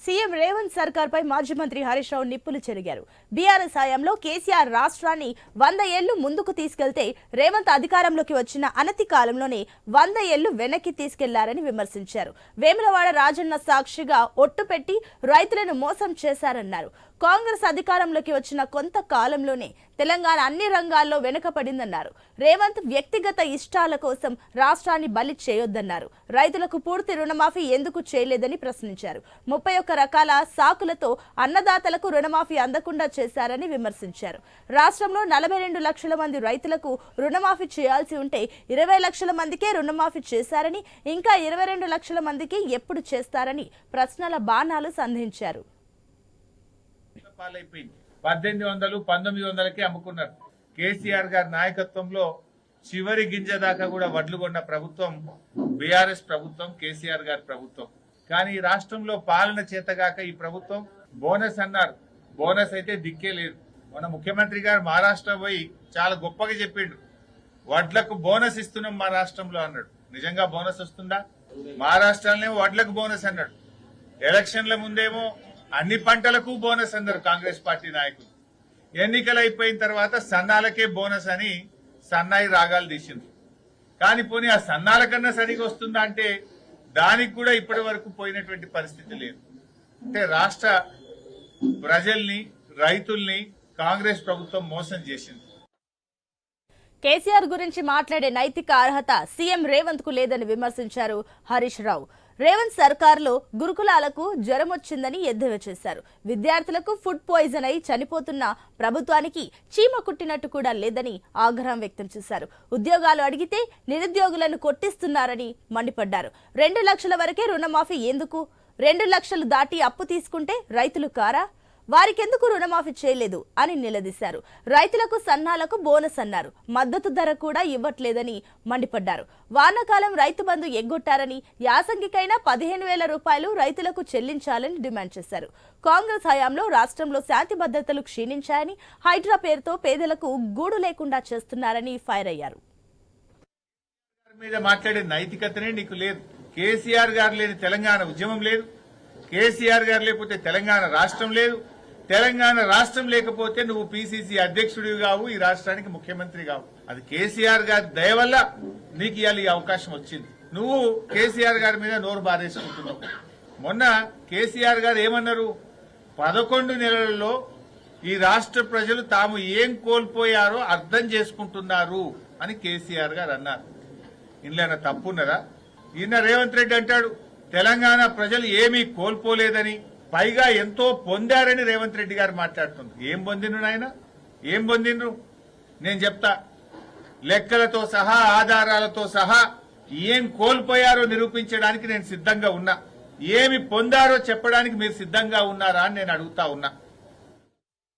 CM Revanth సర్కార్ పై మాజీ మంత్రి హరీష్ రావు నిప్పులు చెరిగారు. బీఆర్ఎస్ హయాంలో కేసీఆర్ రాష్ట్రాన్ని 100 ఏళ్లు ముందుకు తీసుకెళ్తే రేవంత్ అధికారంలోకి వచ్చిన అనతి కాలంలోనే 100 ఏళ్లు వెనక్కి తీసుకెళ్లారని విమర్శించారు. వేములవాడ రాజన్న సాక్షిగా ఒట్టు పెట్టి రైతులను మోసం చేశారన్నారు. కాంగ్రెస్ అధికారంలోకి వచ్చిన కొంత కాలంలోనే తెలంగాణ అన్ని రంగాల్లో వెనుకపడిందన్నారు. రేవంత్ వ్యక్తిగత ఇష్టాల కోసం రాష్ట్రాన్ని బలి చేయొద్దన్నారు. రైతులకు పూర్తి రుణమాఫీ ఎందుకు చేయలేదని ప్రశ్నించారు. 31 రకాల సాకులతో అన్నదాతలకు రుణమాఫీ అందకుండా చేశారని విమర్శించారు. రాష్ట్రంలో 42 లక్షల మంది రైతులకు రుణమాఫీ చేయాల్సి ఉంటే 20 లక్షల మందికే రుణమాఫీ చేశారని, ఇంకా 22 లక్షల మందికి ఎప్పుడు చేస్తారని ప్రశ్నల బాణాలు సంధించారు. 1800, 1900కే అమ్ముకున్నారు. కేసీఆర్ గారి నాయకత్వంలో చివరి గింజ దాకా కూడా వడ్లు కొన్న ప్రభుత్వం బీఆర్ఎస్ ప్రభుత్వం, కేసీఆర్ గారి ప్రభుత్వం. కానీ ఈ రాష్ట్రంలో పాలన చేతగాక ఈ ప్రభుత్వం బోనస్ అన్నారు. బోనస్ అయితే దిక్కే లేదు. మన ముఖ్యమంత్రి గారు మహారాష్ట్ర పోయి చాలా గొప్పగా చెప్పిండు, వడ్లకు బోనస్ ఇస్తున్నాం మా రాష్ట్రంలో అన్నాడు. నిజంగా బోనస్ వస్తుందా? మహారాష్ట్రలోనే వడ్లకు బోనస్ అన్నాడు. ఎలక్షన్ల ముందేమో అన్ని పంటలకు బోనస్ అన్నారు కాంగ్రెస్ పార్టీ నాయకులు. ఎన్నికలు అయిపోయిన తర్వాత సన్నాలకే బోనస్ అని సన్నాయి రాగాలు తీసింది. కానీ పోనీ ఆ సన్నాల కన్నా సరిగా వస్తుందా అంటే దానికి కూడా ఇప్పటి వరకు పోయినటువంటి పరిస్థితి లేదు. అంటే రాష్ట్ర ప్రజల్ని, రైతుల్ని కాంగ్రెస్ ప్రభుత్వం మోసం చేసింది. కేసీఆర్ గురించి మాట్లాడే నైతిక అర్హత సీఎం రేవంత్ కు లేదని విమర్శించారు హరీష్ రావు. రేవంత్ సర్కార్లో గురుకులాలకు జ్వరం వచ్చిందని ఎద్దేవా చేశారు. విద్యార్థులకు ఫుడ్ పాయిజన్ అయి చనిపోతున్న ప్రభుత్వానికి చీమ కుట్టినట్టు కూడా లేదని ఆగ్రహం వ్యక్తం చేశారు. ఉద్యోగాలు అడిగితే నిరుద్యోగులను కొట్టిస్తున్నారని మండిపడ్డారు. 2 లక్షల వరకే రుణమాఫీ ఎందుకు? 2 లక్షలు దాటి అప్పు తీసుకుంటే రైతులు కారా? వారికెందుకు రుణమాఫీ చేయలేదు అని నిలదీశారు. రైతులకు సన్నాలకు బోనస్ అన్నారు. మద్దతు ధర కూడా ఇవ్వట్లేదని మండిపడ్డారు. వానాకాలం రైతు బంధు ఎగ్గొట్టారని, యాసంగికైనా 15,000 రూపాయలు రైతులకు చెల్లించాలని డిమాండ్ చేశారు. కాంగ్రెస్ హయాంలో రాష్ట్రంలో శాంతి భద్రతలు క్షీణించాయని, హైడ్రా పేరుతో పేదలకు గూడు లేకుండా చేస్తున్నారని ఫైర్ అయ్యారు. మాట్లాడే నైతికతనే నీకు లేదు. కేసీఆర్ గారు లేని తెలంగాణ ఉద్యమం లేదు. కేసీఆర్ గారు లేకపోతే తెలంగాణ రాష్ట్రం లేదు. తెలంగాణ రాష్ట్రం లేకపోతే నువ్వు పీసీసీ అధ్యక్షుడివి కావు, ఈ రాష్ట్రానికి ముఖ్యమంత్రి కావు. అది కేసీఆర్ గారి దయ వల్ల నీకు ఇవాళ ఈ అవకాశం వచ్చింది. నువ్వు కేసీఆర్ గారి మీద నోరు బారేసుకుంటున్నావు. మొన్న కేసీఆర్ గారు ఏమన్నారు? 11 నెలలలో ఈ రాష్ట్ర ప్రజలు తాము ఏం కోల్పోయారో అర్థం చేసుకుంటున్నారు అని కేసీఆర్ గారు అన్నారు. ఇందులో తప్పున్నదా? ఈయన రేవంత్ రెడ్డి అంటాడు తెలంగాణ ప్రజలు ఏమీ కోల్పోలేదని, పైగా ఎంతో పొందారని రేవంత్ రెడ్డి గారు మాట్లాడుతున్నారు. ఏం పొందిండ్రు నాయన? ఏం పొందిండ్రు? నేను చెప్తా. లెక్కలతో సహా, ఆధారాలతో సహా ఏం కోల్పోయారో నిరూపించడానికి నేను సిద్ధంగా ఉన్నా. ఏమి పొందారో చెప్పడానికి మీరు సిద్ధంగా ఉన్నారా అని నేను అడుగుతా ఉన్నా.